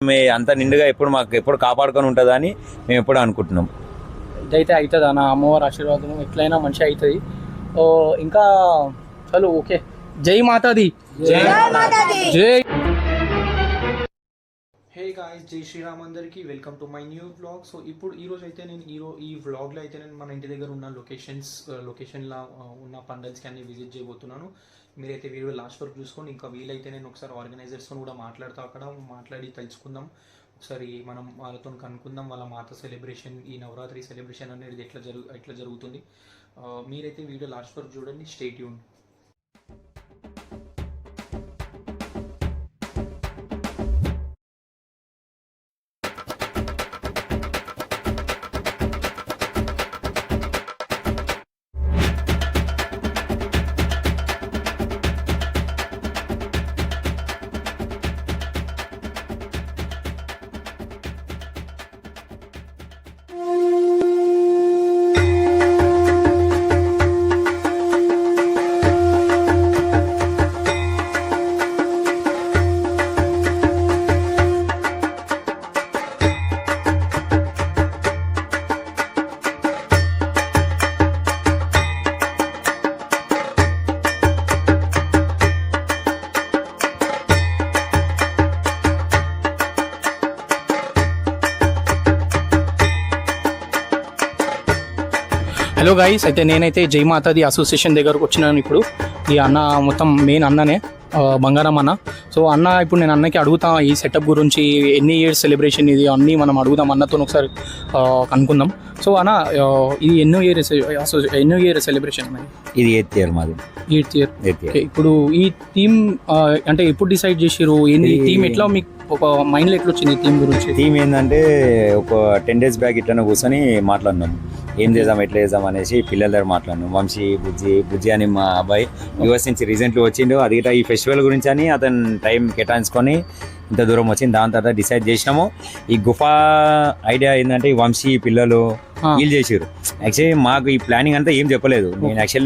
అంత నిండుగా ఎప్పుడు మాకు ఎప్పుడు కాపాడుకొని ఉంటుందని మేము ఎప్పుడు అనుకుంటున్నాం. ఇదైతే అవుతుంది అన్న, అమ్మవారి ఆశీర్వాదం ఎట్లయినా మంచిగా అవుతుంది. ఇంకా చలో ఓకే. జై మాతాది, జై జై. హే గాయ్స్, జై శ్రీరామ్ అందరికీ welcome to my new vlog. So ఇప్పుడు ఈరోజు అయితే నేను ఈ వ్లాగ్లో అయితే నేను మన ఇంటి దగ్గర ఉన్న లొకేషన్లో ఉన్న పండల్స్కి అన్ని విజిట్ చేయబోతున్నాను. మీరైతే వీడియో లాస్ట్ వరకు చూసుకొని, ఇంకా వీలైతే నేను ఒకసారి ఆర్గనైజర్స్తో కూడా మాట్లాడుతూ అక్కడ మాట్లాడి తెలుసుకుందాం. ఒకసారి మనం వాళ్ళతో కనుక్కుందాం వాళ్ళ మాత సెలబ్రేషన్, ఈ నవరాత్రి సెలబ్రేషన్ అనేది ఎట్లా జరుగుతుంది. మీరైతే వీడియో లాస్ట్ వరకు చూడండి. Stay tune. హలో గైస్, అయితే నేనైతే జై మాతాది అసోసియేషన్ దగ్గరకు వచ్చినాను. ఇప్పుడు ఈ అన్న మొత్తం మెయిన్ అన్ననే, బంగారం అన్న. సో అన్న, ఇప్పుడు నేను అన్నకి అడుగుతా ఈ సెటప్ గురించి, ఎన్ని ఇయర్స్ సెలబ్రేషన్ ఇది అన్నీ మనం అడుగుదాం అన్నతో ఒకసారి కనుక్కుందాం. సో అన్న, ఇది ఎన్నో ఇయర్ సెలబ్రేషన్ అన్నది? ఇది 8th year మాది. 8th year. ఇప్పుడు ఈ థీమ్ అంటే ఎప్పుడు డిసైడ్ చేసిరు? ఏంది థీమ్? ఎట్లా మీకు ఒక మైండ్లో ఎట్లా వచ్చింది థీమ్ గురించి? థీమ్ ఏంటంటే, ఒక 10 days బ్యాక్ ఇట్లనే కూర్చొని మాట్లాడినాం, ఏం చేద్దాం ఎట్లా చేద్దాం అనేసి పిల్లల దగ్గర మాట్లాడినాం. వంశీ, బుజ్జి అని మా అబ్బాయి యూఎస్ నుంచి రీసెంట్లీ వచ్చిండు. అది గిట్లా ఈ ఫెస్టివల్ గురించి అని అతను టైం కేటాయించుకొని ఇంత దూరం వచ్చింది. దాని తర్వాత డిసైడ్ చేసినాము. ఈ గుఫా ఐడియా ఏంటంటే, ఈ వంశీ పిల్లలు వీళ్ళు చేసారు. యాక్చువల్లీ మాకు ఈ ప్లానింగ్ అంతా ఏం చెప్పలేదు.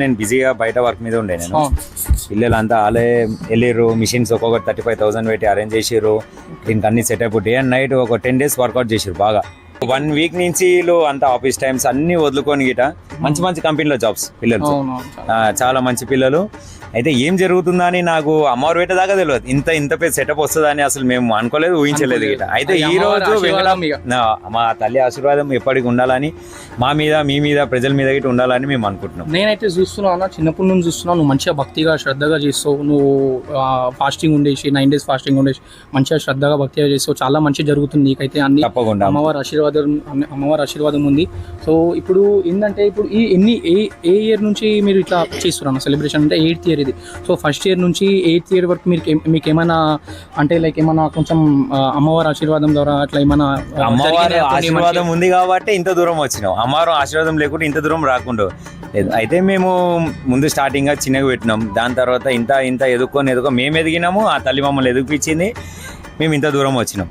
నేను బిజీగా బయట వర్క్ మీద ఉండే. నేను పిల్లలు అంతా వాళ్ళే వెళ్ళారు. మిషన్స్ ఒక్కొక్కటి 35,000 పెట్టి అరేంజ్ చేసారు. దీనికి అన్ని సెటప్ డే అండ్ నైట్ ఒక 10 days వర్కౌట్ చేసారు బాగా. 1 week నుంచి అంతా ఆఫీస్ టైమ్స్ అన్ని వదులుకొని గిట మంచి కంపెనీలో జాబ్స్ పిల్లలు, చాలా మంచి పిల్లలు. అయితే ఏం జరుగుతుందా అని నాకు అమ్మవారు పెట్టేదాకా తెలియదు. ఇంత పెద్ద సెటప్ వస్తుందని అసలు మేము అనుకోలేదు, ఊహించలేదు గిట. అయితే ఈ రోజు మా తల్లి ఆశీర్వాదం ఎప్పటికి ఉండాలని, మీ మీద ప్రజల మీద గిట్ట ఉండాలని మేము అనుకుంటున్నాం. నేనైతే చూస్తున్నా, చిన్నప్పటి నుంచి చూస్తున్నా, నువ్వు మంచిగా భక్తిగా శ్రద్ధగా చేస్తావు. నువ్వు ఫాస్టింగ్ ఉండేసి 9 days ఫాస్టింగ్ ఉండేసి మంచిగా శ్రద్ధగా భక్తిగా చేస్తావు. చాలా మంచి జరుగుతుంది నీకైతే. అన్ని తప్పకుండా అమ్మవారి ఆశీర్వాదం ఉంది. సో ఇప్పుడు ఏంటంటే, ఇప్పుడు ఏ ఇయర్ నుంచి మీరు ఇట్లా చేస్తున్నారు సెలబ్రేషన్? అంటే 8th year ఇది. సో ఫస్ట్ ఇయర్ నుంచి 8th year వరకు మీకు ఏమైనా అంటే లైక్ ఏమైనా కొంచెం అమ్మవారి ఆశీర్వాదం ద్వారా అట్లా ఏమైనా? అమ్మవారి ఆశీర్వాదం ఉంది కాబట్టి ఇంత దూరం వచ్చినాం. అమ్మవారు ఆశీర్వాదం లేకుంటే ఇంత దూరం రాకుండా లేదు. అయితే మేము ముందు స్టార్టింగ్ గా చిన్నగా పెట్టినాం. దాని తర్వాత ఇంత ఎదుకొని మేము ఎదిగినాము. ఆ తల్లి మమ్మల్ని ఎదిగిపించింది, మేము ఇంత దూరం వచ్చినాం.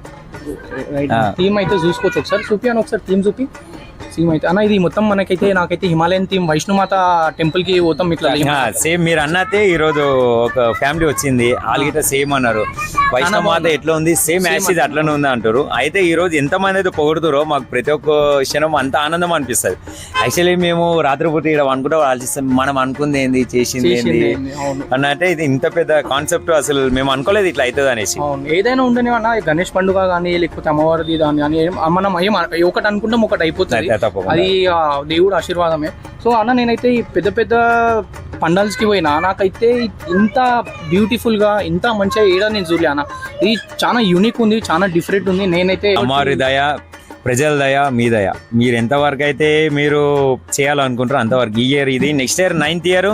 థీమ్ అయితే చూసుకోవచ్చు. ఒకసారి చూపియాను, ఒకసారి థీమ్ చూపి. థీమ్ అయితే అన్న, ఇది మొత్తం నాకైతే హిమాలయన్ థీమ్, వైష్ణుమాత టెంపుల్ కి పోతాం ఇట్లా. సేమ్ మీరు అన్నతే ఈ రోజు ఒక ఫ్యామిలీ వచ్చింది, వాళ్ళకి సేమ్ అన్నారు. వైష్ణుమాత ఎట్లా ఉంది, సేమ్ యాసిడ్ అట్లనే ఉంది అంటారు. అయితే ఈ రోజు ఎంతమంది అయితే పొగుడుతారో మాకు ప్రతి ఒక్క క్షణం అంత ఆనందం అనిపిస్తుంది. యాక్చువల్లీ మేము రాత్రిపూట ఇక్కడ అనుకుంటే ఆలోచిస్తాం, మనం అనుకుంది ఏంది, చేసింది ఏంది అన్నట్టే. ఇది ఇంత పెద్ద కాన్సెప్ట్ అసలు మేము అనుకోలేదు ఇట్లా అవుతుంది అనేసి. ఏదైనా ఉండని అన్న, గణేష్ పండుగ కానీ లేకపోతే అమ్మవారిది కానీ మనం ఒకటి అనుకుంటాం, ఒకటి అయిపోతుంది. అది దేవుడు ఆశీర్వాదమే. సో అన్న, నేనైతే ఈ పెద్ద పండల్స్కి పోయినా నాకైతే ఇంత బ్యూటిఫుల్గా ఇంత మంచిగా ఏడా నేను చూడలే అన్న. ఇది చాలా యూనిక్ ఉంది, చాలా డిఫరెంట్ ఉంది. నేనైతే అమ్మవారి దయ, ప్రజల దయ, మీ దయ, మీరు ఎంతవరకు అయితే మీరు చేయాలనుకుంటారో అంతవరకు. ఈ ఇయర్ ఇది, నెక్స్ట్ ఇయర్ 9th year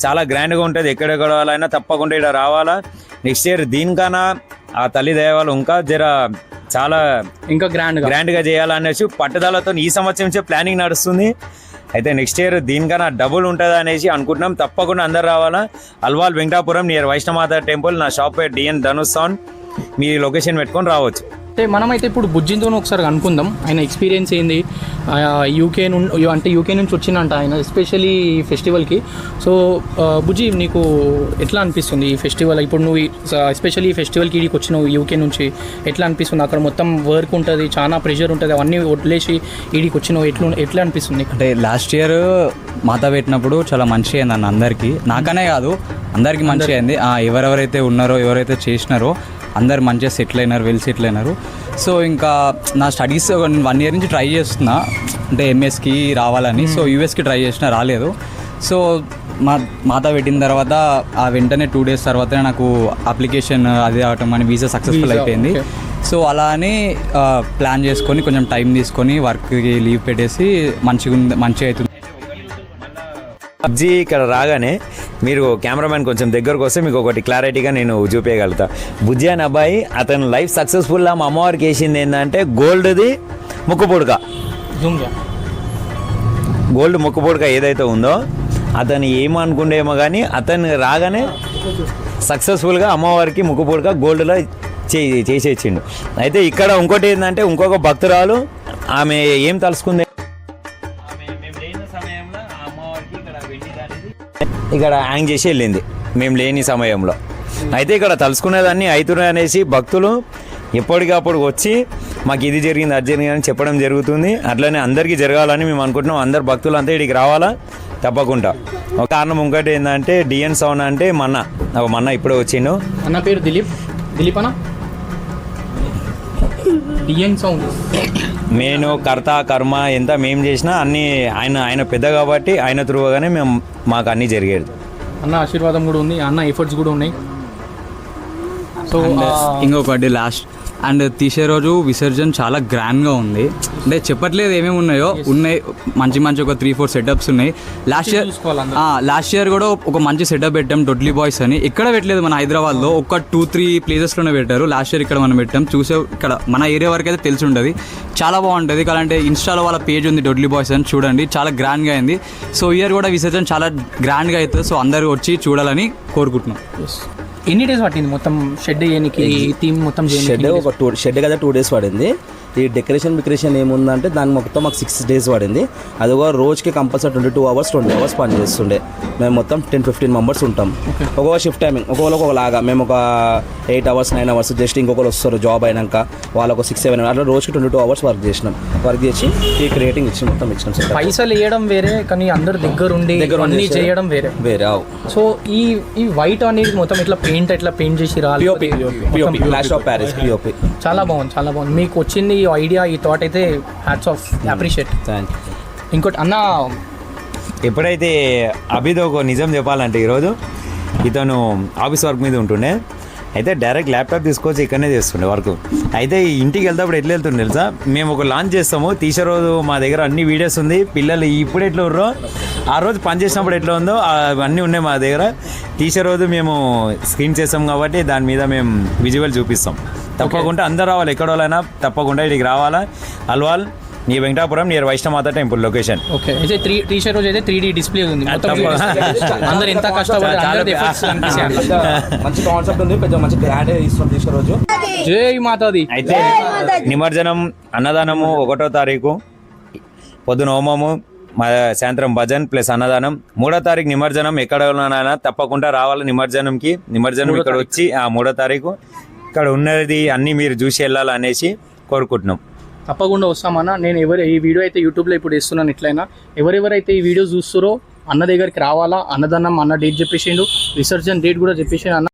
చాలా గ్రాండ్గా ఉంటుంది. ఎక్కడెక్కడ వాళ్ళైనా తప్పకుండా ఇక్కడ రావాలా. నెక్స్ట్ ఇయర్ దీనికన్నా ఆ తల్లి దయ వాళ్ళు ఇంకా చాలా ఇంకా గ్రాండ్గా చేయాలనేసి పట్టుదలతో ఈ సంవత్సరం నుంచే ప్లానింగ్ నడుస్తుంది. అయితే నెక్స్ట్ ఇయర్ దీనికన్నా డబుల్ ఉంటుంది అనేసి అనుకుంటున్నాం. తప్పకుండా అందరు రావాలా. Alwal Venkatapuram near Vaishnamata temple. నా షాప్ పేరు DN ధనుష్. మీ లొకేషన్ పెట్టుకొని రావచ్చు. అంటే మనమైతే ఇప్పుడు బుజ్జితో ఒకసారి అనుకుందాం, ఆయన ఎక్స్పీరియన్స్ ఏంది, యూకే నుంచి వచ్చిందంట ఆయన ఎస్పెషల్లీ ఈ ఫెస్టివల్కి. సో బుజ్జి, నీకు ఎట్లా అనిపిస్తుంది ఈ ఫెస్టివల్? ఇప్పుడు నువ్వు ఎస్పెషల్లీ ఈ ఫెస్టివల్కి ఇడికి వచ్చినావు యూకే నుంచి, ఎట్లా అనిపిస్తుంది? అక్కడ మొత్తం వర్క్ ఉంటుంది, చాలా ప్రెషర్ ఉంటుంది, అవన్నీ వదిలేసి ఇడికి వచ్చినావు, ఎట్లా అనిపిస్తుంది? అంటే లాస్ట్ ఇయర్ మాతా పెట్టినప్పుడు చాలా మంచిగా అయింది అన్న అందరికీ, నాకనే కాదు అందరికీ మంచిగా అయింది. ఎవరెవరైతే ఉన్నారో ఎవరైతే చేసినారో అందరు మంచిగా సెటిల్ అయినారు, వెల్ సెటిల్ అయినారు. సో ఇంకా నా స్టడీస్ 1 year నుంచి ట్రై చేస్తున్నా, అంటే ఎంఎస్కి రావాలని. సో యూఎస్కి ట్రై చేసినా రాలేదు. సో మాతా పెట్టిన తర్వాత ఆ వెంటనే 2 days తర్వాతనే నాకు అప్లికేషన్ అది అవటం అని వీసా సక్సెస్ఫుల్ అయిపోయింది. సో అలా అని ప్లాన్ చేసుకొని కొంచెం టైం తీసుకొని వర్క్కి లీవ్ పెట్టేసి మంచిగా అవుతుంది. పబ్జీ ఇక్కడ రాగానే మీరు కెమెరామ్యాన్ కొంచెం దగ్గరకు వస్తే మీకు ఒకటి క్లారిటీగా నేను చూపించగలుగుతా. బుజ్జి అనే అబ్బాయి అతను లైఫ్ సక్సెస్ఫుల్గా మా అమ్మవారికి వేసింది ఏంటంటే గోల్డ్ ముక్కు పుడక ఏదైతే ఉందో అతను ఏమనుకుండేమో కానీ అతను రాగానే సక్సెస్ఫుల్గా అమ్మవారికి ముక్కు పుడక గోల్డ్లో చేసేచ్చిండు. అయితే ఇక్కడ ఇంకోటి ఏంటంటే ఇంకొక భక్తురాలు ఆమె ఏం తలుసుకుంది, ఇక్కడ హ్యాంగ్ చేసి వెళ్ళింది మేము లేని సమయంలో. అయితే ఇక్కడ తలుసుకునేదాన్ని అవుతున్నాయి అనేసి భక్తులు ఎప్పటికప్పుడు వచ్చి మాకు ఇది జరిగింది అది జరిగింది అని చెప్పడం జరుగుతుంది. అట్లనే అందరికీ జరగాలని మేము అనుకుంటున్నాం. అందరు భక్తులు అంతా ఇక్కడికి రావాలా తప్పకుండా. ఒక కారణం ఇంకోటి ఏంటంటే డిఎన్ సౌండ్ అంటే మన్న ఇప్పుడే వచ్చిండు. అన్న పేరు దిలీప్ అన్న. డిఎన్ సౌండ్ నేను కర్త కర్మ ఎంత మేము చేసినా అన్నీ ఆయన పెద్ద కాబట్టి ఆయన త్రూగానే మాకు అన్నీ జరిగేది. అన్న ఆశీర్వాదం కూడా ఉంది, అన్న ఎఫర్ట్స్ కూడా ఉన్నాయి. సో ఇంకొకటి లాస్ట్ అండ్ తీసే రోజు విసర్జన్ చాలా గ్రాండ్గా ఉంది. అంటే చెప్పట్లేదు ఏమేమి ఉన్నాయి మంచి ఒక 3-4 సెటప్స్ ఉన్నాయి. లాస్ట్ ఇయర్ కూడా ఒక మంచి సెటప్ పెట్టాం డొడ్లీ బాయ్స్ అని. ఎక్కడ పెట్టలేదు మన హైదరాబాద్లో, ఒక 2-3 ప్లేసెస్లోనే పెట్టారు. లాస్ట్ ఇయర్ ఇక్కడ మనం పెట్టాం. ఇక్కడ మన ఏరియా వరకు అయితే తెలిసి ఉంటుంది. చాలా బాగుంటుంది. కావాలంటే ఇన్స్టాలో వాళ్ళ పేజ్ ఉంది డొడ్లీ బాయ్స్ అని, చూడండి, చాలా గ్రాండ్గా అయింది. సో ఇయర్ కూడా విసర్జన్ చాలా గ్రాండ్గా అవుతుంది. సో అందరూ వచ్చి చూడాలని కోరుకుంటున్నాం. ఎన్ని డేస్ పట్టింది మొత్తం షెడ్ చేయడానికి, థీమ్ మొత్తం షెడ్ కదా 2 days పడింది. ఈ డెకరేషన్ ఏముందంటే దాని మొత్తం మాకు 6 days పడింది. అది ఒక రోజుకి కంపల్సరీ 22 hours 20 hours పని చేస్తుండే. మేము మొత్తం 10-15 members ఉంటాం. ఒక్కొక్క షిఫ్ట్ టైమింగ్ ఒకలాగా. మేము ఒక 8 hours 9 hours జస్ట్ ఇంకొకరు వస్తారు జాబ్ అయినాక వాళ్ళకు 6-7 అట్లా రోజుకి 22 hours వర్క్ చేసి ఈ క్రియేటింగ్ మొత్తం ఇచ్చినాం. పైసలు వేయడం వేరే, కానీ అందరు దగ్గర అన్ని చేయడం వేరే. సో ఈ వైట్ అనేది మొత్తం ఇట్లా పెయింట్ చేసి చాలా బాగుంది. మీకు వచ్చింది ఈ ఐడియా, ఈ థాట్ అయితే హ్యాట్స్ ఆఫ్, అప్రిషియేట్. ఇంకోటి అన్న, ఎప్పుడైతే అభితో ఒక నిజం చెప్పాలంటే ఈరోజు ఇతను ఆఫీస్ వర్క్ మీద ఉంటుండే. అయితే డైరెక్ట్ ల్యాప్టాప్ తీసుకొచ్చి ఇక్కడనే చేస్తుండే వర్క్. అయితే ఇంటికి వెళ్తాప్పుడు ఎట్లా వెళ్తుండే తెలుసా, మేము ఒక లాంచ్ చేస్తాము, తీసే రోజు మా దగ్గర అన్ని వీడియోస్ ఉంది. పిల్లలు ఇప్పుడు ఎట్లా ఉన్నారో ఆ రోజు పని చేసినప్పుడు ఎట్లా ఉందో అవన్నీ ఉన్నాయి మా దగ్గర. తీసే రోజు మేము స్క్రీన్ చేస్తాం కాబట్టి దాని మీద మేము విజువల్ చూపిస్తాం. తప్పకుండా అందరు రావాలి, ఎక్కడ వాళ్ళైనా తప్పకుండా ఇక్కడికి రావాలా. అల్వాల్ నీ Venkatapuram near Vaishnamata temple location. Okay. అయితే టీషర్ట్ రోజు అయితే 3D డిస్ప్లే ఉంది. అందరూ ఎంత కష్టపడి మంచి కాన్సెప్ట్ ఉంది, పెద్ద మంచి గ్రాండ్ ఇస్తాం టీషర్ట్ రోజు. జై మాతాది. అయితే నిమజ్జనం అన్నదానము 1వ తారీఖు పొద్దున హోమము, సాయంత్రం భజన్ ప్లస్ అన్నదానం. 3వ తారీఖు నిమజ్జనం. ఎక్కడ ఉన్నానైనా తప్పకుండా రావాలి నిమజ్జనం ఇక్కడ వచ్చి 3వ తారీఖు ఇక్కడ ఉన్నది అన్నీ మీరు చూసి వెళ్ళాలనేసి కోరుకుంటున్నాం. తప్పకుండా వస్తామన్నా. నేను ఈ వీడియో అయితే యూట్యూబ్లో ఇప్పుడు వేస్తున్నాను. ఎట్లయినా ఎవరెవరైతే ఈ వీడియో చూస్తారో అన్న దగ్గరికి రావాలా. అన్నదానం అన్న డేట్ చెప్పేసిండు, విసర్జన్ డేట్ కూడా చెప్పేసిండు అన్న.